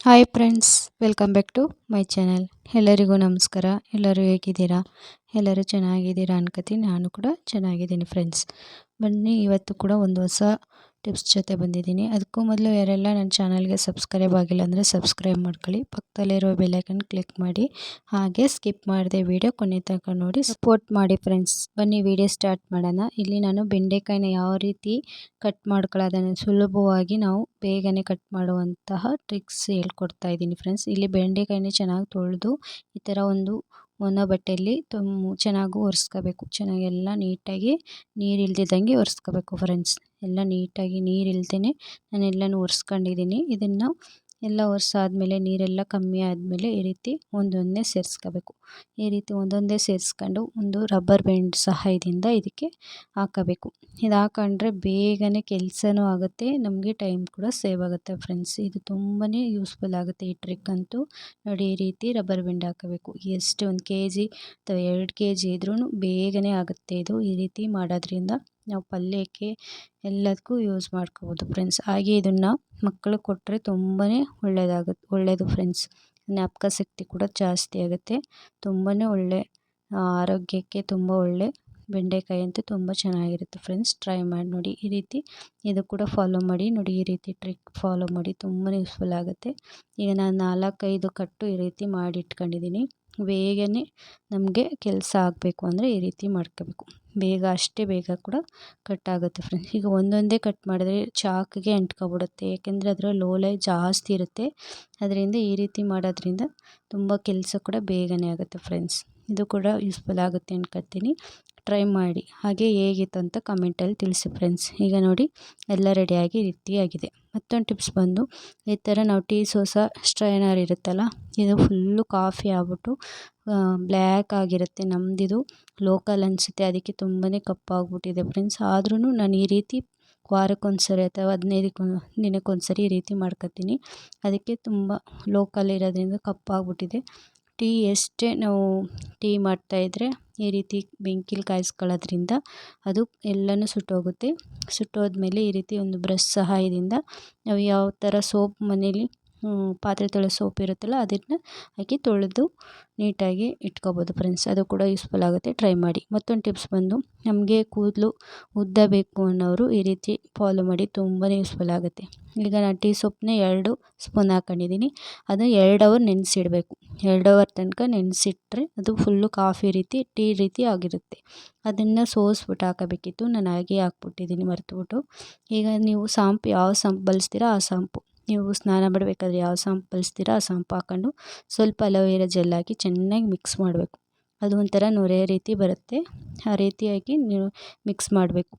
Hi friends, welcome back to my channel. ಎಲ್ಲರಿಗೂ ನಮಸ್ಕಾರ. ಎಲ್ಲರೂ ಹೇಗಿದ್ದೀರಾ? ಎಲ್ಲರೂ ಚೆನ್ನಾಗಿದ್ದೀರಾ ಅನ್ಕೋತೀನಿ. ನಾನು ಕೂಡ ಚೆನ್ನಾಗಿದ್ದೀನಿ ಫ್ರೆಂಡ್ಸ್. ಬನ್ನಿ, ಇವತ್ತು ಕೂಡ ಒಂದು ಹೊಸ ಟಿಪ್ಸ್ ಜೊತೆ ಬಂದಿದ್ದೀನಿ. ಅದಕ್ಕೂ ಮೊದಲು ಯಾರೆಲ್ಲ ನನ್ನ ಚಾನಲ್ಗೆ ಸಬ್ಸ್ಕ್ರೈಬ್ ಆಗಿಲ್ಲ ಅಂದರೆ ಸಬ್ಸ್ಕ್ರೈಬ್ ಮಾಡ್ಕೊಳ್ಳಿ. ಪಕ್ಕದಲ್ಲಿರೋ ಬೆಲ್ಲೈಕನ್ ಕ್ಲಿಕ್ ಮಾಡಿ, ಹಾಗೆ ಸ್ಕಿಪ್ ಮಾಡದೆ ವಿಡಿಯೋ ಕೊನೆ ತನಕ ನೋಡಿ ಸಪೋರ್ಟ್ ಮಾಡಿ ಫ್ರೆಂಡ್ಸ್. ಬನ್ನಿ ವಿಡಿಯೋ ಸ್ಟಾರ್ಟ್ ಮಾಡೋಣ. ಇಲ್ಲಿ ನಾನು ಬೆಂಡೆಕಾಯಿನ ಯಾವ ರೀತಿ ಕಟ್ ಮಾಡ್ಕೊಳ್ಳೋದನ್ನು ಸುಲಭವಾಗಿ ನಾವು ಬೇಗನೆ ಕಟ್ ಮಾಡುವಂತಹ ಟ್ರಿಕ್ಸ್ ಹೇಳ್ಕೊಡ್ತಾ ಇದ್ದೀನಿ ಫ್ರೆಂಡ್ಸ್. ಇಲ್ಲಿ ಬೆಂಡೆಕಾಯಿನ ಚೆನ್ನಾಗಿ ತೊಳೆದು ಈ ಥರ ಒಂದು ಒಣ ಬಟ್ಟೆಯಲ್ಲಿ ಚೆನ್ನಾಗಿ ಒರೆಸ್ಕೋಬೇಕು. ಚೆನ್ನಾಗಿ ಎಲ್ಲ ನೀಟಾಗಿ ನೀರು ಇಲ್ದಿದ್ದಂಗೆ ಒರೆಸ್ಕೋಬೇಕು ಫ್ರೆಂಡ್ಸ್. ಎಲ್ಲ ನೀಟಾಗಿ ನೀರು ಇಲ್ದೇ ನಾನೆಲ್ಲನೂ ಒರೆಸ್ಕೊಂಡಿದ್ದೀನಿ. ಇದನ್ನು ಎಲ್ಲ ಒರೆಸಾದ್ಮೇಲೆ ನೀರೆಲ್ಲ ಕಮ್ಮಿ ಆದಮೇಲೆ ಈ ರೀತಿ ಒಂದೊಂದೇ ಸೇರಿಸ್ಕೋಬೇಕು. ಈ ರೀತಿ ಒಂದೊಂದೇ ಸೇರಿಸ್ಕೊಂಡು ಒಂದು ರಬ್ಬರ್ ಬ್ಯಾಂಡ್ ಸಹಾಯದಿಂದ ಇದಕ್ಕೆ ಹಾಕಬೇಕು. ಇದು ಹಾಕೊಂಡ್ರೆ ಬೇಗನೆ ಕೆಲಸನೂ ಆಗುತ್ತೆ, ನಮಗೆ ಟೈಮ್ ಕೂಡ ಸೇವ್ ಆಗುತ್ತೆ ಫ್ರೆಂಡ್ಸ್. ಇದು ತುಂಬಾ ಯೂಸ್ಫುಲ್ ಆಗುತ್ತೆ ಈ ಟ್ರಿಕ್ ಅಂತೂ. ನೋಡಿ, ಈ ರೀತಿ ರಬ್ಬರ್ ಬ್ಯಾಂಡ್ ಹಾಕಬೇಕು. ಎಷ್ಟು 1 kg ಅಥವಾ 2 kg ಇದ್ರೂ ಬೇಗನೆ ಆಗುತ್ತೆ ಇದು. ಈ ರೀತಿ ಮಾಡೋದ್ರಿಂದ ನಾವು ಪಲ್ಯಕ್ಕೆ ಎಲ್ಲದಕ್ಕೂ ಯೂಸ್ ಮಾಡ್ಕೋಬೋದು ಫ್ರೆಂಡ್ಸ್. ಹಾಗೆ ಇದನ್ನು ಮಕ್ಕಳಿಗೆ ಕೊಟ್ಟರೆ ತುಂಬಾ ಒಳ್ಳೆಯದು ಫ್ರೆಂಡ್ಸ್. ಜ್ಞಾಪಕ ಶಕ್ತಿ ಕೂಡ ಜಾಸ್ತಿ ಆಗುತ್ತೆ. ತುಂಬಾ ಒಳ್ಳೆ ಆರೋಗ್ಯಕ್ಕೆ ತುಂಬ ಒಳ್ಳೆ. ಬೆಂಡೆಕಾಯಿ ಅಂತೂ ತುಂಬ ಚೆನ್ನಾಗಿರುತ್ತೆ ಫ್ರೆಂಡ್ಸ್. ಟ್ರೈ ಮಾಡಿ ನೋಡಿ ಈ ರೀತಿ. ಇದು ಕೂಡ ಫಾಲೋ ಮಾಡಿ ನೋಡಿ, ಈ ರೀತಿ ಟ್ರಿಕ್ ಫಾಲೋ ಮಾಡಿ, ತುಂಬಾ ಯೂಸ್ಫುಲ್ ಆಗುತ್ತೆ. ಈಗ ನಾನು 4-5 ಕಟ್ಟು ಈ ರೀತಿ ಮಾಡಿ ಇಟ್ಕೊಂಡಿದ್ದೀನಿ. ಬೇಗನೆ ನಮಗೆ ಕೆಲಸ ಆಗಬೇಕು ಅಂದರೆ ಈ ರೀತಿ ಮಾಡ್ಕೋಬೇಕು. ಅಷ್ಟೇ ಬೇಗ ಕೂಡ ಕಟ್ ಆಗುತ್ತೆ ಫ್ರೆಂಡ್ಸ್. ಈಗ ಒಂದೊಂದೇ ಕಟ್ ಮಾಡಿದ್ರೆ ಚಾಕಿಗೆ ಅಂಟ್ಕೊಬಿಡುತ್ತೆ, ಯಾಕೆಂದರೆ ಅದರ ಲೋಳೆ ಜಾಸ್ತಿ ಇರುತ್ತೆ. ಅದರಿಂದ ಈ ರೀತಿ ಮಾಡೋದ್ರಿಂದ ತುಂಬ ಕೆಲಸ ಕೂಡ ಬೇಗನೆ ಆಗುತ್ತೆ ಫ್ರೆಂಡ್ಸ್. ಇದು ಕೂಡ ಯೂಸ್ಫುಲ್ ಆಗುತ್ತೆ ಅನ್ಕೊತೀನಿ. ಟ್ರೈ ಮಾಡಿ. ಹಾಗೆ ಹೇಗಿತ್ತು ಅಂತ ಕಮೆಂಟಲ್ಲಿ ತಿಳಿಸಿ ಫ್ರೆಂಡ್ಸ್. ಈಗ ನೋಡಿ, ಎಲ್ಲ ರೆಡಿಯಾಗಿ ಈ ರೀತಿ ಆಗಿದೆ. ಮತ್ತೊಂದು ಟಿಪ್ಸ್ ಬಂದು, ಈ ಥರ ನಾವು ಟೀ ಸೋಸಾ ಸ್ಟ್ರೈನರ್ ಇರುತ್ತಲ್ಲ, ಇದು ಫುಲ್ಲು ಕಾಫಿ ಆಗ್ಬಿಟ್ಟು ಬ್ಲ್ಯಾಕ್ ಆಗಿರುತ್ತೆ. ನಮ್ಮದಿದು ಲೋಕಲ್ ಅನಿಸುತ್ತೆ, ಅದಕ್ಕೆ ತುಂಬಾ ಕಪ್ಪಾಗ್ಬಿಟ್ಟಿದೆ ಫ್ರೆಂಡ್ಸ್. ಆದ್ರೂ ನಾನು ಈ ರೀತಿ ವಾರಕ್ಕೊಂದ್ಸರಿ ಅಥವಾ 15 ದಿನಕ್ಕೊಂದ್ಸರಿ ಈ ರೀತಿ ಮಾಡ್ಕೊತೀನಿ. ಅದಕ್ಕೆ ತುಂಬ ಲೋಕಲ್ ಇರೋದ್ರಿಂದ ಕಪ್ಪಾಗ್ಬಿಟ್ಟಿದೆ. ಟೀ ಎಷ್ಟೇ ನಾವು ಟೀ ಮಾಡ್ತಾಯಿದ್ರೆ ಈ ರೀತಿ ಬೆಂಕಿಲಿ ಕಾಯಿಸ್ಕೊಳ್ಳೋದ್ರಿಂದ ಅದು ಎಲ್ಲನೂ ಸುಟ್ಟೋಗುತ್ತೆ. ಸುಟ್ಟೋದ್ಮೇಲೆ ಈ ರೀತಿ ಒಂದು ಬ್ರಷ್ ಸಹಾಯದಿಂದ ನಾವು ಯಾವ ಥರ ಸೋಪ್ ಮನೇಲಿ ಪಾತ್ರೆ ತೊಳೆಯೋ ಸೋಪ್ ಇರುತ್ತಲ್ಲ, ಅದನ್ನು ಹಾಕಿ ತೊಳೆದು ನೀಟಾಗಿ ಇಟ್ಕೋಬೋದು ಫ್ರೆಂಡ್ಸ್. ಅದು ಕೂಡ ಯೂಸ್ಫುಲ್ ಆಗುತ್ತೆ. ಟ್ರೈ ಮಾಡಿ. ಮತ್ತೊಂದು ಟಿಪ್ಸ್ ಬಂದು, ನಮಗೆ ಕೂದಲು ಉದ್ದ ಬೇಕು ಅನ್ನೋರು ಈ ರೀತಿ ಫಾಲೋ ಮಾಡಿ, ತುಂಬಾ ಯೂಸ್ಫುಲ್ ಆಗುತ್ತೆ. ಈಗ ನಾನು ಟೀ ಸೊಪ್ಪನ್ನ 2 ಸ್ಪೂನ್ ಹಾಕೊಂಡಿದ್ದೀನಿ. ಅದು 2 ಅವರ್ ನೆನೆಸಿಡಬೇಕು. 2 ಅವರ್ ತನಕ ನೆನೆಸಿಟ್ರೆ ಅದು ಫುಲ್ಲು ಕಾಫಿ ರೀತಿ ಟೀ ರೀತಿ ಆಗಿರುತ್ತೆ. ಅದನ್ನು ಸೋಸ್ಬಿಟ್ಟು ಹಾಕಬೇಕಿತ್ತು, ನಾನು ಹಾಗೆ ಹಾಕ್ಬಿಟ್ಟಿದ್ದೀನಿ ಮರೆತುಬಿಟ್ಟು. ಈಗ ನೀವು ಯಾವ ಶಾಂಪು ಬಳಸ್ತೀರಾ ಆ ಶಾಂಪು, ನೀವು ಸ್ನಾನ ಮಾಡಬೇಕಾದ್ರೆ ಯಾವ ಶಾಂಪು ಬಳಸ್ತೀರಾ ಆ ಶಾಂಪು ಹಾಕ್ಕೊಂಡು ಸ್ವಲ್ಪ ಅಲೋವೆರಾ ಜೆಲ್ ಹಾಕಿ ಚೆನ್ನಾಗಿ ಮಿಕ್ಸ್ ಮಾಡಬೇಕು. ಅದು ಒಂಥರ ನೊರೆ ರೀತಿ ಬರುತ್ತೆ. ಆ ರೀತಿಯಾಗಿ ನೀವು ಮಿಕ್ಸ್ ಮಾಡಬೇಕು.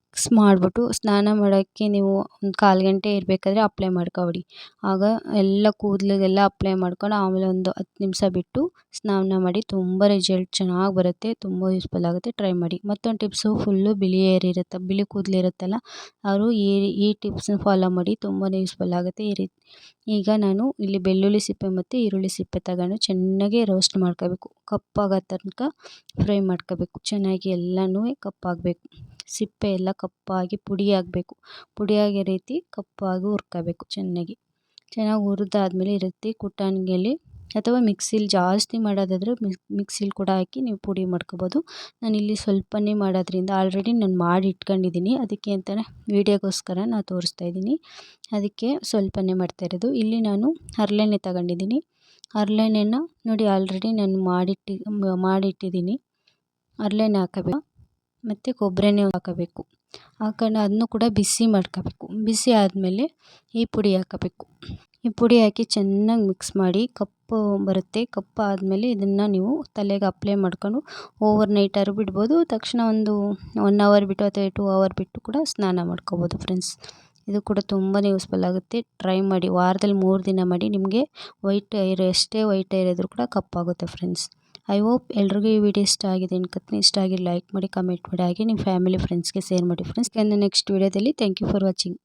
ಮಿಕ್ಸ್ ಮಾಡಿಬಿಟ್ಟು ಸ್ನಾನ ಮಾಡೋಕ್ಕೆ ನೀವು ಒಂದು 1/4 ಗಂಟೆ ಇರಬೇಕಾದ್ರೆ ಅಪ್ಲೈ ಮಾಡ್ಕೊಬಿಡಿ. ಆಗ ಎಲ್ಲ ಕೂದಲಿಗೆಲ್ಲ ಅಪ್ಲೈ ಮಾಡ್ಕೊಂಡು ಆಮೇಲೆ ಒಂದು 10 ನಿಮಿಷ ಬಿಟ್ಟು ಸ್ನಾನ ಮಾಡಿ. ತುಂಬ ರಿಸಲ್ಟ್ ಚೆನ್ನಾಗಿ ಬರುತ್ತೆ, ತುಂಬ ಯೂಸ್ಫುಲ್ ಆಗುತ್ತೆ. ಟ್ರೈ ಮಾಡಿ. ಮತ್ತೊಂದು ಟಿಪ್ಸು, ಫುಲ್ಲು ಬಿಳಿ ಕೂದಲಿರುತ್ತಲ್ಲ, ಅವರು ಈ ಟಿಪ್ಸ್ನ ಫಾಲೋ ಮಾಡಿ, ತುಂಬಾ ಯೂಸ್ಫುಲ್ ಆಗುತ್ತೆ. ಈಗ ನಾನು ಇಲ್ಲಿ ಬೆಳ್ಳುಳ್ಳಿ ಸಿಪ್ಪೆ ಮತ್ತು ಈರುಳ್ಳಿ ಸಿಪ್ಪೆ ತಗೊಂಡು ಚೆನ್ನಾಗಿ ರೋಸ್ಟ್ ಮಾಡ್ಕೋಬೇಕು. ಕಪ್ಪಾಗೋ ತನಕ ಫ್ರೈ ಮಾಡ್ಕೋಬೇಕು. ಚೆನ್ನಾಗಿ ಎಲ್ಲನೂ ಕಪ್ಪಾಗಬೇಕು. ಸಿಪ್ಪೆ ಎಲ್ಲ ಕಪ್ಪಾಗಿ ಪುಡಿ ಆಗಬೇಕು. ಪುಡಿಯಾಗೋ ರೀತಿ ಕಪ್ಪಾಗಿ ಹುರ್ಕೋಬೇಕು. ಚೆನ್ನಾಗಿ ಹುರಿದಾದ್ಮೇಲೆ ಈ ರೀತಿ ಕುಟಾಣಿಯಲ್ಲಿ ಅಥವಾ ಮಿಕ್ಸಿಲಿ ಜಾಸ್ತಿ ಮಾಡೋದಾದರೆ ಮಿಕ್ಸಿಲಿ ಕೂಡ ಹಾಕಿ ನೀವು ಪುಡಿ ಮಾಡ್ಕೋಬೋದು. ನಾನಿಲ್ಲಿ ಸ್ವಲ್ಪನೇ ಮಾಡೋದ್ರಿಂದ ಆಲ್ರೆಡಿ ನಾನು ಮಾಡಿ ಇಟ್ಕೊಂಡಿದ್ದೀನಿ, ಅದಕ್ಕೆ ಅಂತಲೇ ವೀಡಿಯೋಗೋಸ್ಕರ ನಾನು ತೋರಿಸ್ತಾ ಇದ್ದೀನಿ. ಅದಕ್ಕೆ ಸ್ವಲ್ಪನೇ ಮಾಡ್ತಾಯಿರೋದು. ಇಲ್ಲಿ ನಾನು ಹರಳೆಣ್ಣೆ ತಗೊಂಡಿದ್ದೀನಿ. ಹರಳೆಣ್ಣೆನ ನೋಡಿ ಆಲ್ರೆಡಿ ನಾನು ಮಾಡಿಟ್ಟಿದ್ದೀನಿ. ಹರಳೆಣ್ಣೆ ಹಾಕಬೇಕು ಮತ್ತು ಕೊಬ್ಬರಿ ಎಣ್ಣೆ ಹಾಕಬೇಕು. ಹಾಕೊಂಡು ಅದನ್ನು ಕೂಡ ಬಿಸಿ ಮಾಡ್ಕೋಬೇಕು. ಬಿಸಿ ಆದಮೇಲೆ ಈ ಪುಡಿ ಹಾಕಬೇಕು. ಈ ಪುಡಿ ಹಾಕಿ ಚೆನ್ನಾಗಿ ಮಿಕ್ಸ್ ಮಾಡಿ ಕಪ್ಪು ಬರುತ್ತೆ. ಕಪ್ಪು ಆದಮೇಲೆ ಇದನ್ನು ನೀವು ತಲೆಗೆ ಅಪ್ಲೈ ಮಾಡ್ಕೊಂಡು ಓವರ್ ನೈಟಾದ್ರು ಬಿಡ್ಬೋದು. ತಕ್ಷಣ ಒಂದು 1 ಅವರ್ ಬಿಟ್ಟು ಅಥವಾ 2 ಅವರ್ ಬಿಟ್ಟು ಕೂಡ ಸ್ನಾನ ಮಾಡ್ಕೋಬೋದು ಫ್ರೆಂಡ್ಸ್. ಇದು ಕೂಡ ತುಂಬಾ ಯೂಸ್ಫುಲ್ ಆಗುತ್ತೆ. ಟ್ರೈ ಮಾಡಿ. ವಾರದಲ್ಲಿ 3 ದಿನ ಮಾಡಿ. ನಿಮಗೆ ಎಷ್ಟೇ ವೈಟ್ ಹೇರ್ ಇದ್ದರೂ ಕೂಡ ಕಪ್ಪಾಗುತ್ತೆ ಫ್ರೆಂಡ್ಸ್. ಐ ಹೋಪ್ ಎಲ್ರಿಗೂ ಈ ವಿಡಿಯೋ ಇಷ್ಟ ಆಗಿದೆ ಅನ್ಕೋತೀನಿ. ಇಷ್ಟ ಆಗಿ ಲೈಕ್ ಮಾಡಿ, ಕಮೆಂಟ್ ಮಾಡಿ, ಹಾಗೆ ನಿಮ್ಮ ಫ್ಯಾಮಿಲಿ ಫ್ರೆಂಡ್ಸ್ಗೆ ಶೇರ್ ಮಾಡಿ ಫ್ರೆಂಡ್ಸ್. ನೆಕ್ಸ್ಟ್ ವಿಡಿಯೋದಲ್ಲಿ. Thank you for watching.